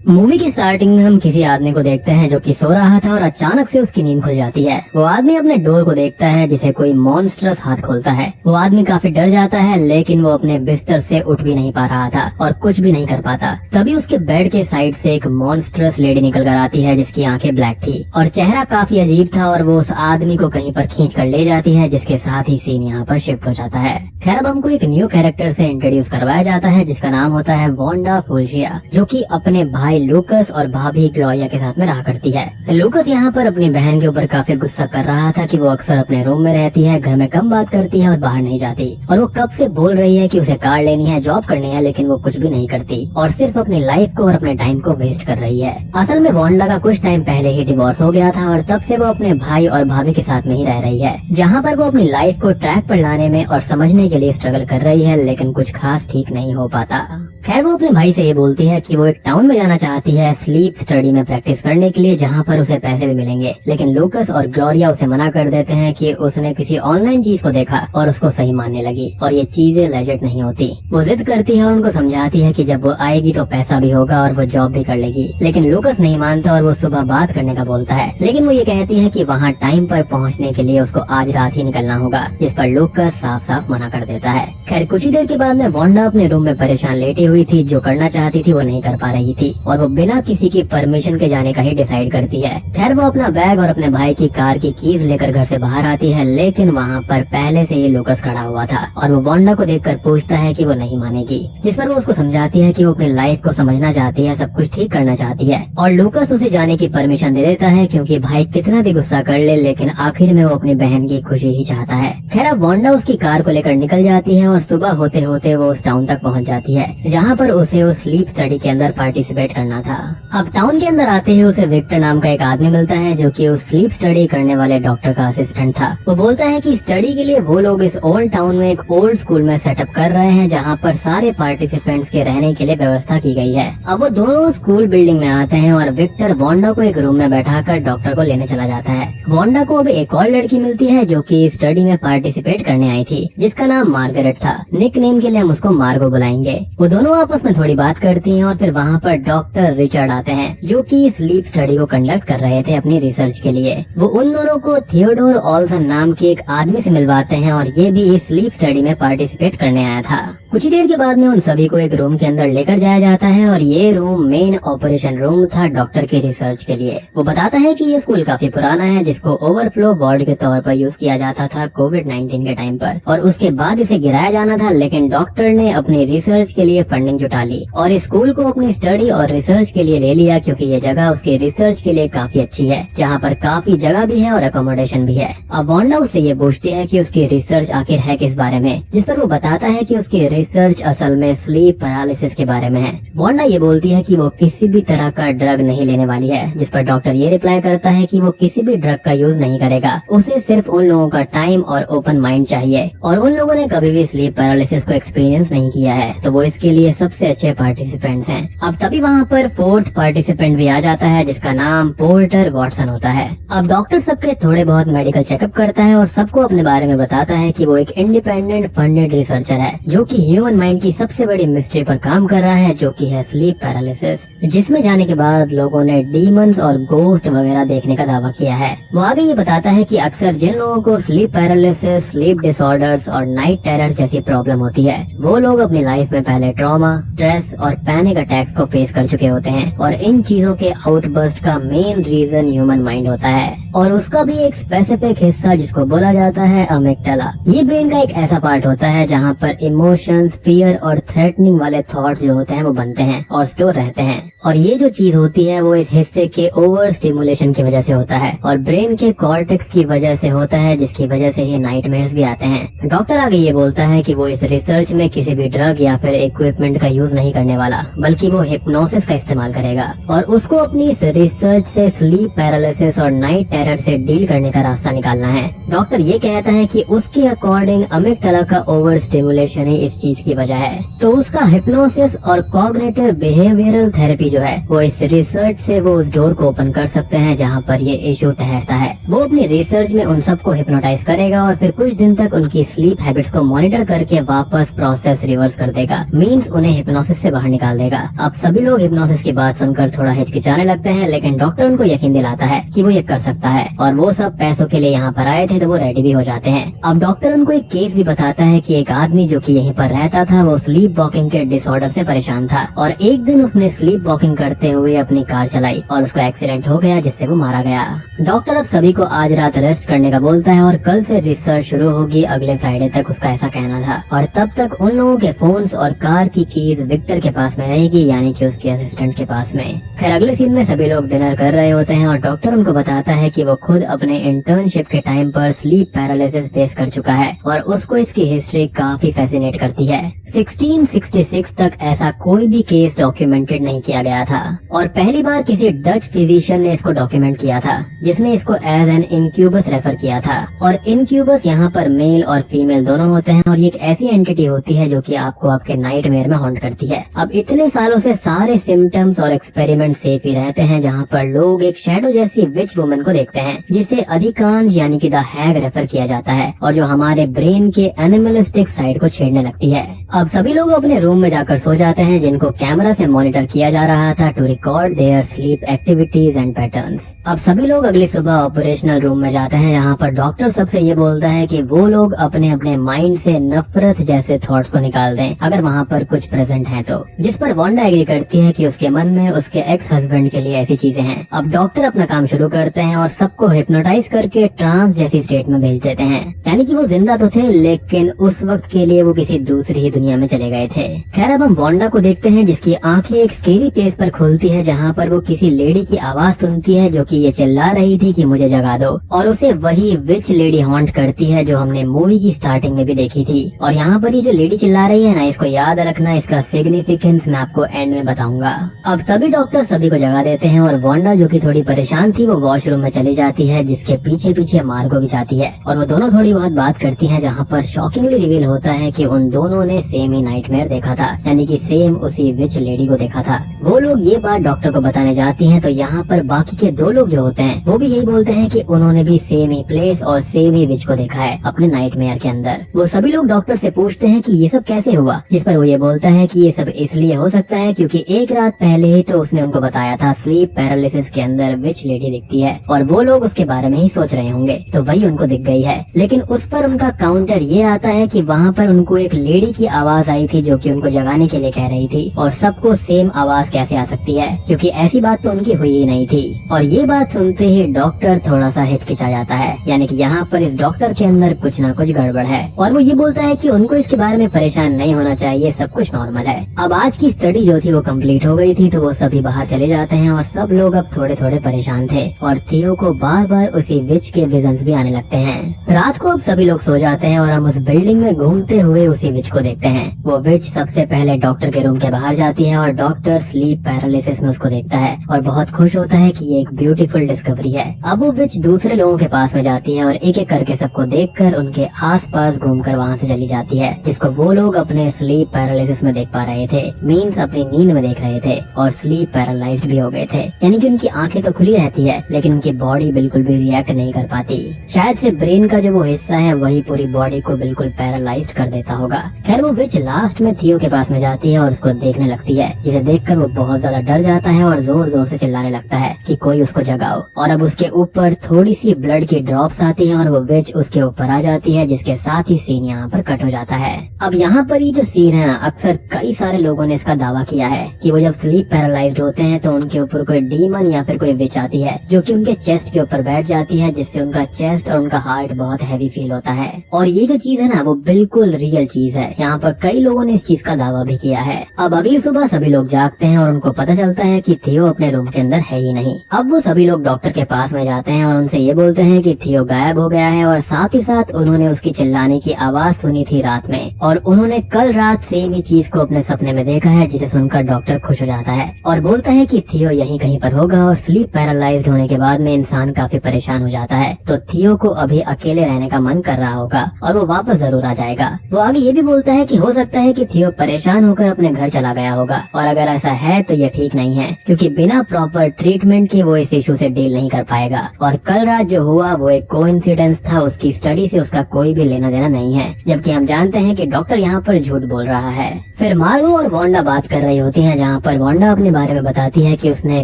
Movie की starting में हम किसी आदमी को देखते हैं जो कि सो रहा था और अचानक से उसकी नींद खुल जाती है। वो आदमी अपने डोर को देखता है जिसे कोई मॉन्स्टरस हाथ खोलता है। वो आदमी काफी डर जाता है, लेकिन वो अपने बिस्तर से उठ भी नहीं पा रहा था और कुछ भी नहीं कर पाता। तभी उसके बेड के साइड से एक मॉन्स्टरस लेडी निकल कर आती है जिसकी आंखें ब्लैक थी और चेहरा काफी अजीब था, और वो उस आदमी को कहीं पर खींच कर ले जाती है, जिसके साथ ही सीन यहाँ पर शिफ्ट हो जाता है। खैर, अब हमको एक न्यू कैरेक्टर से इंट्रोड्यूस करवाया जाता है जिसका नाम होता है वांडा फुल्शिया, जो कि अपने भाई लूकस और भाभी ग्लोरिया के साथ में रहा करती है। लूकस यहाँ पर अपनी बहन के ऊपर काफी गुस्सा कर रहा था कि वो अक्सर अपने रूम में रहती है, घर में कम बात करती है और बाहर नहीं जाती, और वो कब से बोल रही है कि उसे कार लेनी है, जॉब करनी है, लेकिन वो कुछ भी नहीं करती और सिर्फ अपनी लाइफ को और अपने टाइम को वेस्ट कर रही है। असल में वांडा का कुछ टाइम पहले ही डिवोर्स हो गया था और तब से वो अपने भाई और भाभी के साथ में ही रह रही है, जहाँ पर वो अपनी लाइफ को ट्रैक पर लाने में और समझने के लिए स्ट्रगल कर रही है, लेकिन कुछ खास ठीक नहीं हो पाता। खैर, वो अपने भाई से ये बोलती है कि वो एक टाउन में जाना चाहती है स्लीप स्टडी में प्रैक्टिस करने के लिए, जहाँ पर उसे पैसे भी मिलेंगे, लेकिन लूकस और ग्लोरिया उसे मना कर देते हैं कि उसने किसी ऑनलाइन चीज को देखा और उसको सही मानने लगी और ये चीजें लेजिट नहीं होती। वो जिद करती है और उनको समझाती है कि जब वो आएगी तो पैसा भी होगा और वो जॉब भी कर लेगी, लेकिन लूकस नहीं मानता और वो सुबह बात करने का बोलता है, लेकिन वो ये कहती है कि वहाँ टाइम पर पहुँचने के लिए उसको आज रात ही निकलना होगा, जिस पर लूकस साफ साफ मना कर देता है। खैर, कुछ ही देर के बाद में वांडा अपने रूम में परेशान लेटी हुई थी, जो करना चाहती थी वो नहीं कर पा रही थी और वो बिना किसी की परमिशन के जाने का ही डिसाइड करती है। खैर, वो अपना बैग और अपने भाई की कार की कीज लेकर घर से बाहर आती है, लेकिन वहाँ पर पहले से ही लूकस खड़ा हुआ था और वो वांडा को देखकर पूछता है कि वो नहीं मानेगी, जिस पर वो उसको समझाती है कि वो अपनी लाइफ को समझना चाहती है, सब कुछ ठीक करना चाहती है, और लूकस उसे जाने की परमिशन दे देता है क्योंकि भाई कितना भी गुस्सा कर ले, लेकिन आखिर में वो अपनी बहन की खुशी ही चाहता है। खैर, अब वांडा उसकी कार को लेकर निकल जाती है और सुबह होते होते वो उस टाउन तक पहुँच जाती है, जहाँ पर उसे उस स्लीप स्टडी के अंदर पार्टिसिपेट करना था। अब टाउन के अंदर आते ही उसे विक्टर नाम का एक आदमी मिलता है जो कि उस स्लीप स्टडी करने वाले डॉक्टर का असिस्टेंट था। वो बोलता है कि स्टडी के लिए वो लोग इस ओल्ड टाउन में एक ओल्ड स्कूल में सेटअप कर रहे हैं, जहाँ पर सारे पार्टिसिपेंट्स के रहने के लिए व्यवस्था की गई है। अब वो दोनों स्कूल बिल्डिंग में आते हैं और विक्टर वांडा को एक रूम में बैठाकर डॉक्टर को लेने चला जाता है। वांडा को अब एक और लड़की मिलती है जो कि स्टडी में पार्टिसिपेट करने आई थी, जिसका नाम मार्गरेट था। निक नेम के लिए हम उसको मार्गो बुलाएंगे। वो दोनों आपस में थोड़ी बात करती हैं और फिर वहाँ पर डॉक्टर रिचर्ड आते हैं जो कि स्लीप स्टडी को कंडक्ट कर रहे थे अपनी रिसर्च के लिए। वो उन दोनों को थियोडोर ऑल्सन नाम के एक आदमी से मिलवाते हैं और ये भी इस स्लीप स्टडी में पार्टिसिपेट करने आया था। कुछ ही देर के बाद में उन सभी को एक रूम के अंदर लेकर जाया जाता है और ये रूम मेन ऑपरेशन रूम था डॉक्टर की रिसर्च के लिए। वो बताता है कि ये स्कूल काफी पुराना है, जिसको ओवरफ्लो वार्ड के तौर पर यूज किया जाता था कोविड-19 के टाइम पर, और उसके बाद इसे गिराया जाना था, लेकिन डॉक्टर ने अपनी रिसर्च के लिए फंडिंग जुटा ली और इस स्कूल को अपनी स्टडी और रिसर्च के लिए ले लिया, क्योंकि ये जगह उसकी रिसर्च के लिए काफी अच्छी है, जहाँ पर काफी जगह भी है और अकोमोडेशन भी है। अब वांडा उससे ये पूछती है कि उसकी रिसर्च आखिर है किस बारे में, जिस पर वो बताता है कि उसकी रिसर्च असल में स्लीप पैरालिसिस के बारे में है। वांडा ये बोलती है कि वो किसी भी तरह का ड्रग नहीं लेने वाली है, जिस पर डॉक्टर ये रिप्लाई करता है कि वो किसी भी ड्रग का यूज नहीं करेगा, उसे सिर्फ उन लोगों का टाइम और ओपन माइंड चाहिए, और उन लोगों ने कभी भी स्लीप पैरालिसिस को एक्सपीरियंस नहीं किया है, तो वो इसके लिए सबसे अच्छे पार्टिसिपेंट्स हैं। अब तभी वहाँ पर फोर्थ पार्टिसिपेंट भी आ जाता है जिसका नाम पोर्टर वॉटसन होता है। अब डॉक्टर सबके थोड़े बहुत मेडिकल चेकअप करता है और सबको अपने बारे में बताता है कि वो एक इंडिपेंडेंट फंडेड रिसर्चर है जो कि ह्यूमन माइंड की सबसे बड़ी मिस्ट्री पर काम कर रहा है, जो कि है स्लीप पैरालिसिस, जिसमें जाने के बाद लोगों ने डीमंस और गोस्ट वगैरह देखने का दावा किया है। वो आगे ये बताता है कि अक्सर जिन लोगों को स्लीप पैरालिसिस, स्लीप डिसऑर्डर्स और नाइट टेरर जैसी प्रॉब्लम होती है, वो लोग अपनी लाइफ में पहले ट्रॉमा, स्ट्रेस और पैनिक अटैक्स को फेस कर चुके होते हैं, और इन चीजों के आउटबर्स्ट का मेन रीजन ह्यूमन माइंड होता है, और उसका भी एक स्पेसिफिक हिस्सा जिसको बोला जाता है अमिगडाला। ये ब्रेन का एक ऐसा पार्ट होता है जहाँ पर इमोशंस, फियर और थ्रेटनिंग वाले थॉट्स जो होते हैं वो बनते हैं और स्टोर रहते हैं, और ये जो चीज होती है वो इस हिस्से के ओवर स्टिमुलेशन की वजह से होता है और ब्रेन के कॉर्टेक्स की वजह से होता है, जिसकी वजह से ही नाइटमेयर्स भी आते हैं। डॉक्टर आगे ये बोलता है कि वो इस रिसर्च में किसी भी ड्रग या फिर इक्विपमेंट का यूज नहीं करने वाला, बल्कि वो हिप्नोसिस का इस्तेमाल करेगा, और उसको अपनी इस रिसर्च से स्लीप पैरालिसिस और नाइट टेरर से डील करने का रास्ता निकालना है। डॉक्टर ये कहता है कि उसके अकॉर्डिंग अमिगडाला का ओवर स्टिमुलेशन ही इस चीज की वजह है। तो उसका हिप्नोसिस और कॉग्निटिव बिहेवियरल थेरेपी जो है वो इस रिसर्च से वो उस डोर को ओपन कर सकते हैं जहाँ पर ये इशू ठहरता है। वो अपनी रिसर्च में उन सबको हिप्नोटाइज करेगा और फिर कुछ दिन तक उनकी स्लीप हैबिट्स को मॉनिटर करके वापस प्रोसेस रिवर्स कर देगा, मींस उन्हें हिप्नोसिस से बाहर निकाल देगा। अब सभी लोग हिप्नोसिस की बात सुनकर थोड़ा हिचकिचाने लगते हैं, लेकिन डॉक्टर उनको यकीन दिलाता है कि वो ये कर सकता है और वो सब पैसों के लिए यहाँ पर आए थे तो वो रेडी भी हो जाते हैं। अब डॉक्टर उनको एक केस भी बताता है कि एक आदमी जो कि यहीं पर रहता था वो स्लीप वॉकिंग के डिसऑर्डर से परेशान था और एक दिन उसने स्लीप वॉकिंग करते हुए अपनी कार चलाई और उसका एक्सीडेंट हो गया जिससे वो मारा गया। डॉक्टर अब सभी को आज रात रेस्ट करने का बोलता है और कल से रिसर्च शुरू होगी, अगले फ्राइडे तक, उसका ऐसा कहना था। और तब तक उन लोगों के फोन्स और कार की कीज विक्टर के पास में रहेगी, यानी कि उसके असिस्टेंट के पास में। खैर अगले सीन में सभी लोग डिनर कर रहे होते हैं और डॉक्टर उनको बताता है कि वो खुद अपने इंटर्नशिप के टाइम पर स्लीप पैरालिसिस फेस कर चुका है और उसको इसकी हिस्ट्री काफी फैसिनेट करती है। 1666 तक ऐसा कोई भी केस डॉक्यूमेंटेड नहीं किया गया था और पहली बार किसी डच फिजिशियन ने इसको डॉक्यूमेंट किया था जिसने इसको एज एन इनक्यूबस रेफर किया था। और इनक्यूबस यहाँ पर मेल और फीमेल दोनों होते हैं और ये एक ऐसी एंटिटी होती है जो कि आपको आपके नाइटमेयर में हॉन्ट करती है। अब इतने सालों से सारे सिम्टम्स और एक्सपेरिमेंट सेफ ही रहते हैं जहाँ पर लोग एक शैडो जैसी विच वुमन को देखते हैं जिसे अधिकांश यानी कि द हैग रेफर किया जाता है और जो हमारे ब्रेन के एनिमलिस्टिक साइड को छेड़ने लगती है। अब सभी लोग अपने रूम में जाकर सो जाते हैं जिनको कैमरा से मॉनिटर किया जा रहा था to record their sleep activities and patterns. अब सभी लोग अगली सुबह ऑपरेशनल रूम में जाते हैं जहाँ पर डॉक्टर सबसे ये बोलता है कि वो लोग अपने अपने माइंड से नफरत जैसे थॉट्स को निकाल दें अगर वहाँ पर कुछ प्रेजेंट है तो, जिस पर वांडा एग्री करती है कि उसके मन में उसके एक्स हस्बैंड के लिए ऐसी चीजें हैं। अब डॉक्टर अपना काम शुरू करते हैं और सबको हिप्नोटाइज करके ट्रांस जैसी स्टेट में भेज देते हैं, यानी कि वो जिंदा तो थे लेकिन उस वक्त के लिए वो किसी दूसरी ही दुनिया में चले गए थे। खैर अब हम वांडा को देखते हैं जिसकी आंखें एक स्केरी प्लेस पर खुलती है जहाँ पर वो किसी लेडी की आवाज सुनती है जो कि ये चिल्ला रही थी कि मुझे जगा दो, और उसे वही विच लेडी हॉन्ट करती है जो हमने मूवी की स्टार्टिंग में भी देखी थी। और यहाँ पर ये जो लेडी चिल्ला रही है ना, इसको याद रखना, इसका सिग्निफिकेंस मैं आपको एंड में बताऊंगा। अब तभी डॉक्टर सभी को जगा देते हैं और वांडा जो कि थोड़ी परेशान थी वो वॉशरूम में चली जाती है जिसके पीछे पीछे मार्गो भी जाती है और वो दोनों थोड़ी बहुत बात करती हैं जहाँ पर शॉकिंगली रिवील होता है कि उन दोनों ने सेम ही नाइटमेयर देखा था, यानी कि सेम उसी विच लेडी को देखा था। वो लोग ये बात डॉक्टर को बताने जाती हैं तो यहाँ पर बाकी के दो लोग जो होते हैं वो भी यही बोलते हैं कि उन्होंने भी सेम ही प्लेस और सेम ही विच को देखा है अपने नाइटमेयर के अंदर। वो सभी लोग डॉक्टर से पूछते हैं कि ये सब कैसे हुआ, जिस पर वो ये बोलता है कि ये सब इसलिए हो सकता है क्योंकि एक रात पहले ही तो उसने उनको बताया था स्लीप पैरालिसिस के अंदर विच लेडी दिखती है और वो लोग उसके बारे में ही सोच रहे होंगे तो वही उनको दिख गई है। लेकिन उस पर उनका काउंटर ये आता है कि वहाँ पर उनको एक लेडी की आवाज आई थी जो कि उनको जगाने के लिए कह रही थी और सबको सेम आवाज कैसे आ सकती है क्योंकि ऐसी बात तो उनकी हुई ही नहीं थी। और ये बात सुनते ही डॉक्टर थोड़ा सा हिचकिचा जाता है, यानी कि यहाँ पर इस डॉक्टर के अंदर कुछ ना कुछ गड़बड़ है और वो ये बोलता है कि उनको इसके बारे में परेशान नहीं होना चाहिए, सब कुछ नॉर्मल है। अब आज की स्टडी जो थी वो कंप्लीट हो गई थी तो वो सभी बाहर चले जाते हैं और सब लोग अब थोड़े थोड़े परेशान थे और थियो को बार बार उसी विच के विजन्स भी आने लगते हैं। रात को अब सभी लोग सो जाते हैं और हम उस बिल्डिंग में घूमते हुए उसी विच को देखते हैं। वो विच सबसे पहले डॉक्टर के रूम के बाहर जाती है और डॉक्टर स्लीप पैरालिसिस में उसको देखता है और बहुत खुश होता है कि ये एक ब्यूटीफुल डिस्कवरी है। अब वो विच दूसरे लोगों के पास में जाती है और एक एक करके सबको देखकर उनके आसपास घूमकर वहाँ से चली जाती है, जिसको वो लोग अपने स्लीप पैरालिसिस में देख पा रहे थे, मीन्स अपनी नींद में देख रहे थे और स्लीप पैरालाइज्ड भी हो गए थे, यानी कि उनकी आंखें तो खुली रहती है लेकिन उनकी बॉडी बिल्कुल भी रिएक्ट नहीं कर पाती। शायद से ब्रेन का जो वो हिस्सा है वही पूरी बॉडी को बिल्कुल पैरालाइज्ड कर देता होगा। खैर वो विच लास्ट में थियो के पास में जाती है और उसको देखने लगती है, जिसे देखकर वो बहुत ज्यादा डर जाता है और जोर जोर से चिल्लाने लगता है कि कोई उसको जगाओ। और अब उसके ऊपर थोड़ी सी ब्लड की ड्रॉप्स आती है और वो विच उसके ऊपर आ जाती है, जिसके साथ ही सीन यहाँ पर कट हो जाता है। अब यहाँ पर ये जो सीन है ना, अक्सर कई सारे लोगों ने इसका दावा किया है कि वो जब स्लीप पैरालाइज्ड होते हैं तो उनके ऊपर कोई डीमन या फिर कोई विच आती है जो कि उनके चेस्ट के ऊपर बैठ जाती है, जिससे उनका चेस्ट और उनका हार्ट बहुत हैवी फील होता है। और ये जो चीज है ना वो बिल्कुल रियल चीज है, यहाँ पर कई लोगों ने इस चीज का दावा भी किया है। अब अगली सुबह सभी लोग जागते हैं और उनको पता चलता है कि थियो अपने रूम के अंदर है ही नहीं। अब वो सभी लोग डॉक्टर के पास में जाते हैं और उनसे ये बोलते हैं कि थियो गायब हो गया है और साथ ही साथ उन्होंने उसकी चिल्लाने की आवाज सुनी थी रात में और उन्होंने कल रात सेम ही चीज को अपने सपने में देखा है, जिसे सुनकर डॉक्टर खुश हो जाता है और बोलता है कि थियो यहीं कहीं पर होगा। और स्लीप पैरालाइज्ड होने के बाद में इंसान काफी परेशान हो जाता है, तो थियो को अभी अकेले रहने का मन कर रहा होगा और वो वापस जरूर आ जाएगा। वो आगे ये भी बोलता है कि हो सकता है कि थियो परेशान होकर अपने घर चला गया होगा और अगर ऐसा है तो ये ठीक नहीं है, क्योंकि बिना प्रॉपर ट्रीटमेंट के वो इस इशू से डील नहीं कर पाएगा। और कल रात जो हुआ वो एक कोइंसिडेंस था, उसकी स्टडी से उसका कोई भी लेना देना नहीं है, जबकि हम जानते हैं कि डॉक्टर यहाँ पर झूठ बोल रहा है। फिर मार्गो और वांडा बात कर रही होती हैं, जहाँ पर वांडा अपने बारे में बताती है कि उसने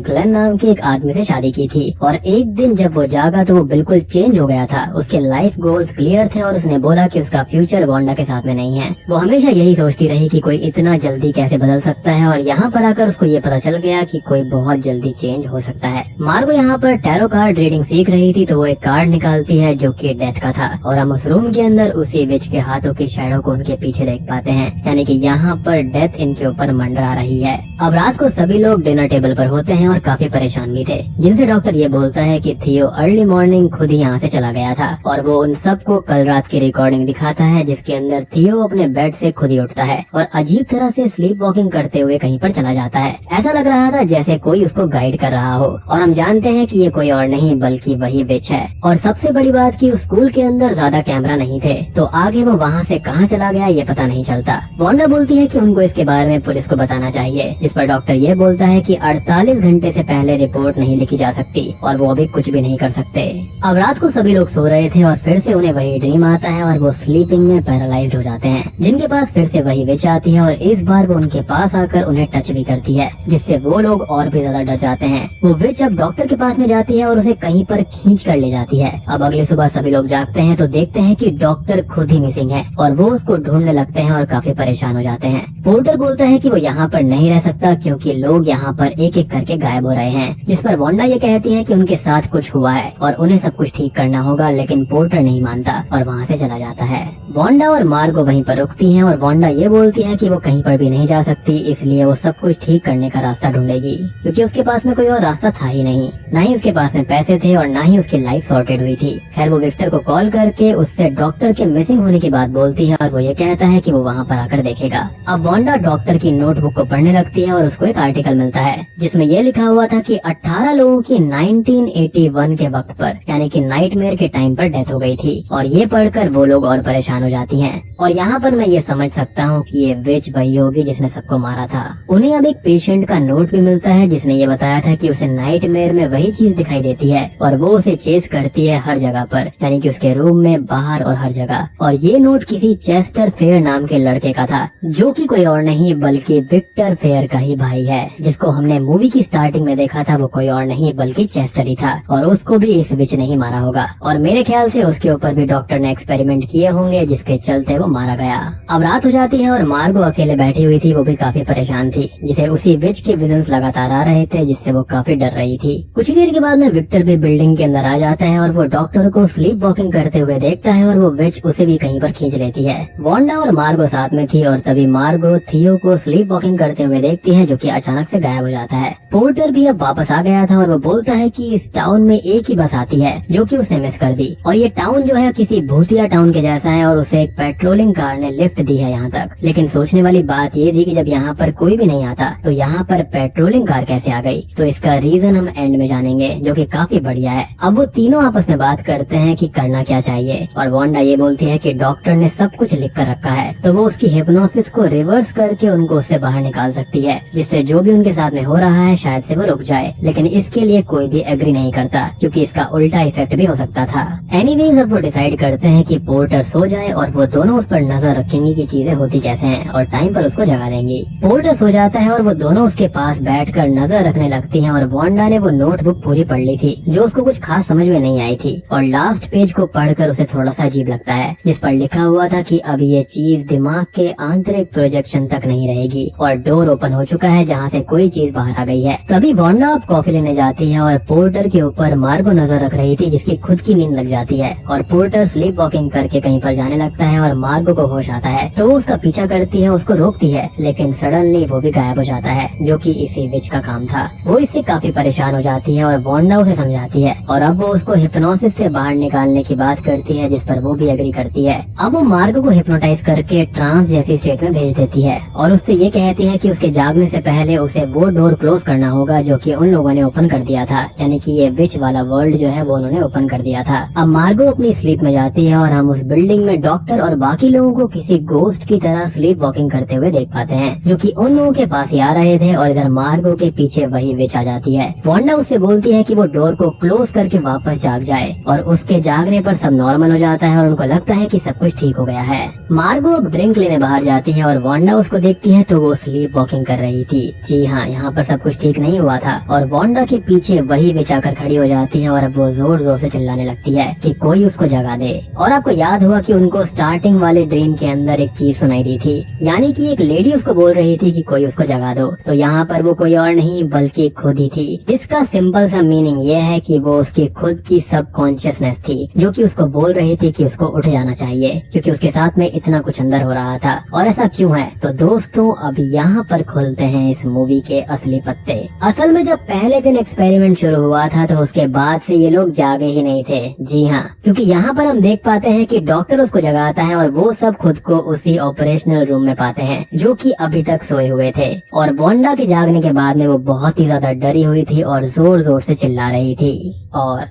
ग्लेन नाम के एक आदमी से शादी की थी और एक दिन जब वो जागा तो वो बिल्कुल चेंज हो गया था। उसके लाइफ गोल्स क्लियर थे और उसने बोला कि उसका फ्यूचर वांडा के साथ में नहीं है। वो हमेशा यही सोचती रही कि कोई इतना जल्दी कैसे बदल सकता है और यहाँ पर आकर उसको ये पता चल गया कि कोई बहुत जल्दी चेंज हो सकता है। मार्गो यहाँ पर टैरो कार्ड रीडिंग सीख रही थी, तो वो एक कार्ड निकालती है जो कि डेथ का था और हम उस रूम के अंदर उसी विच के हाथों की शैडो को उनके पीछे देख पाते हैं, यानी कि यहाँ पर डेथ इनके ऊपर मंडरा रही है। अब रात को सभी लोग डिनर टेबल पर होते हैं और काफी परेशान भी थे, जिनसे डॉक्टर ये बोलता है कि थियो अर्ली मॉर्निंग खुद ही यहाँ से चला गया था और वो उन सबको कल रात की रिकॉर्डिंग दिखाता है, जिसके अंदर थियो अपने बेड से खुद ही उठता है और अजीब तरह से स्लीप वॉकिंग करते हुए कहीं पर चला जाता है। ऐसा लग रहा था जैसे कोई उसको गाइड कर रहा हो और हम जानते हैं कि ये कोई और नहीं बल्कि वही विच है। और सबसे बड़ी बात कि उस स्कूल के अंदर ज्यादा कैमरा नहीं थे, तो आगे वो वहाँ से कहाँ चला गया ये पता नहीं चलता। वांडा बोलती है कि उनको इसके बारे में पुलिस को बताना चाहिए, जिस पर डॉक्टर ये बोलता है कि 48 घंटे से पहले रिपोर्ट नहीं लिखी जा सकती और वो अभी कुछ भी नहीं कर सकते। अब रात को सभी लोग सो रहे थे और फिर से उन्हें वही ड्रीम आता है और वो स्लीपिंग में पैरालाइज्ड हो जाते हैं, जिनके पास फिर से वही विच आती है और इस बार वो उनके पास आकर उन्हें टच भी करती है, जिससे वो लोग और भी ज्यादा डर जाते हैं। वो विच अब डॉक्टर के पास में जाती है और उसे कहीं पर खींच कर ले जाती है। अब अगली सुबह सभी लोग जागते हैं तो देखते हैं कि डॉक्टर खुद ही मिसिंग है और वो उसको ढूंढने लगते हैं और काफी परेशान हो जाते हैं। पोर्टर बोलता है कि वो यहाँ पर नहीं रह सकता क्योंकि लोग यहाँ पर एक एक करके गायब हो रहे हैं, जिस पर वांडा ये कहती है कि उनके साथ कुछ हुआ है और उन्हें सब कुछ ठीक करना होगा, लेकिन पोर्टर नहीं मानता और वहाँ से चला जाता है। वांडा और मार्गो वहीं पर रुकती हैं और वांडा ये बोलती है कि वो कहीं पर भी नहीं जा सकती, इसलिए वो सब कुछ ठीक करने का रास्ता ढूंढेगी, क्योंकि उसके पास में कोई और रास्ता था ही नहीं, ना ही उसके पास में पैसे थे और ना ही उसकी लाइफ सॉर्टेड हुई थी। खैर वो विक्टर को कॉल करके उससे डॉक्टर के मिसिंग होने की बात बोलती है और वो ये कहता है कि वो वहाँ पर आकर देखेगा। अब वांडा डॉक्टर की नोटबुक को पढ़ने लगती है और उसको एक आर्टिकल मिलता है जिसमें ये लिखा हुआ था कि 18 लोगों की 1981 के वक्त पर यानी कि नाइटमेयर के टाइम पर डेथ हो गई थी और ये पढ़कर वो लोग और परेशान हो जाती हैं। और यहाँ पर मैं ये समझ सकता हूँ कि ये विच वही होगी जिसने सबको मारा था। उन्हें अब एक पेशेंट का नोट भी मिलता है जिसने ये बताया था कि उसे नाइटमेयर में वही चीज दिखाई देती है और वो उसे चेस करती है हर जगह पर, यानी कि उसके रूम में, बाहर और हर जगह। और ये नोट किसी चेस्टर फेयर नाम के लड़के का था, जो कि कोई और नहीं बल्कि विक्टर फेयर का ही भाई है, जिसको हमने मूवी की स्टार्टिंग में देखा था। वो कोई और नहीं बल्कि चेस्टर ही था और उसको भी इस विच ने ही मारा होगा और मेरे ख्याल से उसके ऊपर भी डॉक्टर ने एक्सपेरिमेंट किए होंगे जिसके चलते वो मारा गया। अब रात हो जाती है और मार्गो अकेले बैठी हुई थी, वो भी काफी परेशान थी, जिसे उसी विच के विजन्स लगातार आ रहे थे, जिससे वो काफी डर रही थी। कुछ ही देर के बाद में विक्टर भी बिल्डिंग के अंदर आ जाता है और वो डॉक्टर को स्लीप वॉकिंग करते हुए देखता है और वो विच उसे भी कहीं पर खींच लेती है। वांडा और मार्गो साथ में थी और तभी मार्गो थियो को स्लीप वॉकिंग करते हुए देखती है, जो कि अचानक से गायब हो जाता है। पोर्टर भी अब वापस आ गया था और वो बोलता है कि इस टाउन में एक ही बस आती है जो कि उसने मिस कर दी और ये टाउन जो है किसी भूतिया टाउन के जैसा है और उसे एक पेट्रोलिंग कार ने लिफ्ट दी है यहाँ तक। लेकिन सोचने वाली बात ये थी कि जब यहाँ पर कोई भी नहीं आता तो यहाँ पर पेट्रोलिंग कार कैसे आ गई, तो इसका रीजन हम एंड में जानेंगे, जो कि काफी बढ़िया है। अब वो तीनों आपस में बात करते हैं कि करना क्या चाहिए और वांडा ये बोलती है कि डॉक्टर ने सब कुछ लिख कर रखा है, तो वो उसकी हिप्नोसिस को रिवर्स करके उनको उससे बाहर निकाल सकती है, जिससे जो भी उनके साथ में हो रहा है शायद से वो रुक जाए। लेकिन इसके लिए कोई भी एग्री नहीं करता क्योंकि इसका उल्टा इफेक्ट भी हो सकता था। एनीवेज अब वो डिसाइड करते हैं कि पोर्टर सो जाए और वो दोनों उस पर नजर रखेंगी कि चीजें होती कैसे हैं और टाइम पर उसको जगा देंगी। पोर्टर सो जाता है और वो दोनों उसके पास बैठकर नजर रखने लगती हैं और वांडा ने वो नोटबुक पूरी पढ़ ली थी, जो उसको कुछ खास समझ में नहीं आई थी और लास्ट पेज को पढ़कर उसे थोड़ा सा अजीब लगता है, जिस पर लिखा हुआ था कि अब ये चीज दिमाग के आंतरिक प्रोजेक्शन तक नहीं रहेगी और डोर ओपन हो चुका है जहाँ से कोई चीज बाहर आ गई है है। तभी वांडा अब कॉफी लेने जाती है और पोर्टर के ऊपर मार्गो नजर रख रही थी जिसकी खुद की नींद लग जाती है और पोर्टर स्लीप वॉकिंग करके कहीं पर जाने लगता है और मार्गो को होश आता है तो वो उसका पीछा करती है, उसको रोकती है, लेकिन सडनली वो भी गायब हो जाता है जो कि इसी विच का काम था। वो इससे काफी परेशान हो जाती है और वांडा उसे समझाती है और अब वो उसको हिप्नोसिस से बाहर निकालने की बात करती है जिस पर वो भी एग्री करती है। अब वो मार्गो को हिप्नोटाइज करके ट्रांस जैसी स्टेट में भेज देती है और उससे ये कहती है कि उसके जागने से पहले उसे वो डोर क्लोज करना होगा जो कि उन लोगों ने ओपन कर दिया था, यानी कि ये विच वाला वर्ल्ड जो है वो उन्होंने ओपन कर दिया था। अब मार्गो अपनी स्लीप में जाती है और हम उस बिल्डिंग में डॉक्टर और बाकी लोगों को किसी गोस्ट की तरह स्लीप वॉकिंग करते हुए देख पाते हैं जो कि उन लोगों के पास ही आ रहे थे और इधर मार्गो के पीछे वही विच आ जाती है। वांडा उससे बोलती है कि वो डोर को क्लोज करके वापस जाग जाए और उसके जागने पर सब नॉर्मल हो जाता है और उनको लगता है कि सब कुछ ठीक हो गया है। मार्गो अब ड्रिंक लेने बाहर जाती है और वांडा उसको देखती है तो वो स्लीप वॉकिंग कर रही थी। जी हाँ, यहाँ पर सब कुछ ठीक नहीं हुआ था और वांडा के पीछे वही विच आकर खड़ी हो जाती है और अब वो जोर जोर से चिल्लाने लगती है कि कोई उसको जगा दे। और आपको याद हुआ कि उनको स्टार्टिंग वाले ड्रीम के अंदर एक चीज सुनाई दी थी, यानी कि एक लेडी उसको बोल रही थी कि कोई उसको जगा दो, तो यहाँ पर वो कोई और नहीं बल्कि खुद ही थी। इसका सिंपल सा मीनिंग ये है कि वो उसकी खुद की सब कॉन्शियसनेस थी जो कि उसको बोल रही थी कि उसको उठ जाना चाहिए क्योंकि उसके साथ में इतना कुछ अंदर हो रहा था। और ऐसा क्यों है? तो दोस्तों अब यहाँ पर खुलते हैं इस मूवी के असली पत्ते। असल में जब पहले दिन एक्सपेरिमेंट शुरू हुआ था तो उसके बाद से ये लोग जागे ही नहीं थे। जी हाँ, क्योंकि यहाँ पर हम देख पाते हैं कि डॉक्टर उसको जगाता है और वो सब खुद को उसी ऑपरेशनल रूम में पाते हैं जो कि अभी तक सोए हुए थे। और वांडा के जागने के बाद में वो बहुत ही ज्यादा डरी हुई थी और जोर जोर से चिल्ला रही थी। और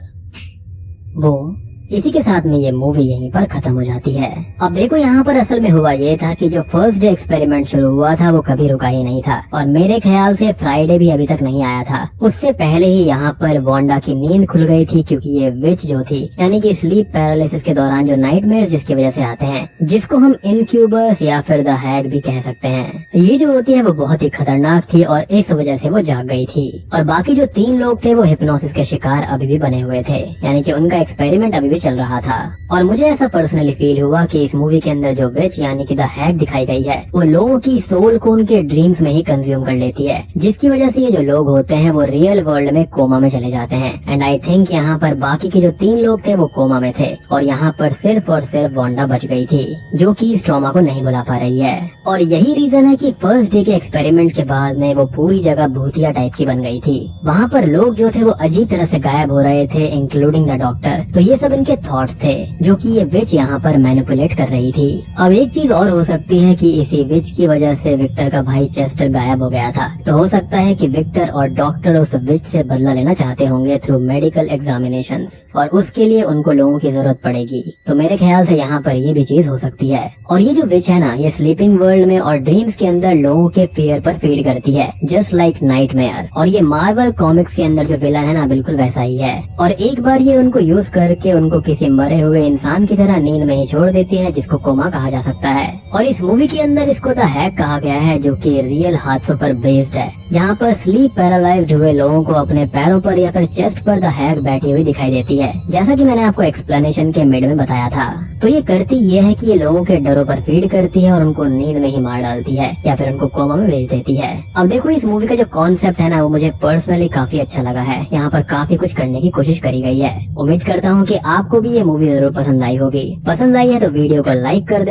वो इसी के साथ में ये मूवी यहीं पर खत्म हो जाती है। अब देखो यहाँ पर असल में हुआ ये था कि जो फर्स्ट डे एक्सपेरिमेंट शुरू हुआ था वो कभी रुका ही नहीं था और मेरे ख्याल से फ्राइडे भी अभी तक नहीं आया था। उससे पहले ही यहाँ पर वांडा की नींद खुल गई थी क्योंकि ये विच जो थी, यानी कि स्लीप पैरालिसिस के दौरान जो नाइटमेयर जिसकी वजह से आते हैं, जिसको हम इनक्यूबस या फिर द हैग भी कह सकते हैं, ये जो होती है वो बहुत ही खतरनाक थी और इस वजह से वो जाग गई थी। और बाकी जो 3 लोग थे वो हिप्नोसिस के शिकार अभी भी बने हुए थे, यानी कि उनका एक्सपेरिमेंट अभी भी चल रहा था। और मुझे ऐसा पर्सनली फील हुआ कि इस मूवी के अंदर जो विच यानी कि द हैग दिखाई गई है वो लोगों की सोल को उनके ड्रीम्स में ही कंज्यूम कर लेती है, जिसकी वजह से ये जो लोग होते हैं वो रियल वर्ल्ड में कोमा में चले जाते हैं। एंड आई थिंक यहाँ पर बाकी के जो 3 लोग थे वो कोमा में थे और यहाँ पर सिर्फ और सिर्फ वांडा बच गई थी जो कि इस ट्रॉमा को नहीं भुला पा रही है। और यही रीजन है कि फर्स्ट डे के एक्सपेरिमेंट के बाद में वो पूरी जगह भूतिया टाइप की बन गई थी। वहाँ पर लोग जो थे वो अजीब तरह से गायब हो रहे थे, इंक्लूडिंग द डॉक्टर। तो ये सब इनके थॉट्स थे जो कि ये विच यहाँ पर मैनिपुलेट कर रही थी। अब एक चीज और हो सकती है कि इसी विच की वजह से विक्टर का भाई चेस्टर गायब हो गया था, तो हो सकता है कि विक्टर और डॉक्टर उस विच से बदला लेना चाहते होंगे थ्रू मेडिकल एग्जामिनेशंस और उसके लिए उनको लोगों की जरूरत पड़ेगी। तो मेरे ख्याल से यहाँ पर ये भी चीज हो सकती है। और ये जो विच है ना, ये स्लीपिंग वर्ल्ड में और ड्रीम्स के अंदर लोगों के फियर पर फीड करती है, जस्ट लाइक नाइटमेयर। और ये मार्वल कॉमिक्स के अंदर जो विलन है ना, बिल्कुल वैसा ही है। और एक बार ये उनको यूज करके उनको किसी मरे हुए इंसान की तरह नींद में ही छोड़ देती है, जिसको कोमा कहा जा सकता है। और इस मूवी के अंदर इसको द हैग कहा गया है जो कि रियल हादसों पर बेस्ड है, जहाँ पर स्लीप पैरालाइज्ड हुए लोगों को अपने पैरों पर या फिर चेस्ट पर द हैग बैठी हुई दिखाई देती है, जैसा कि मैंने आपको एक्सप्लेनेशन के मिड में बताया था। तो ये करती ये है कि ये लोगों के डरों पर फीड करती है और उनको नींद में ही मार डालती है या फिर उनको कोमा में भेज देती है। अब देखो इस मूवी का जो कॉन्सेप्ट है ना, वो मुझे पर्सनली काफी अच्छा लगा है। यहाँ पर काफी कुछ करने की कोशिश करी गई है। उम्मीद करता हूँ कि आपको भी ये मूवी जरूर पसंद आई होगी। पसंद आई है तो वीडियो को लाइक कर दे।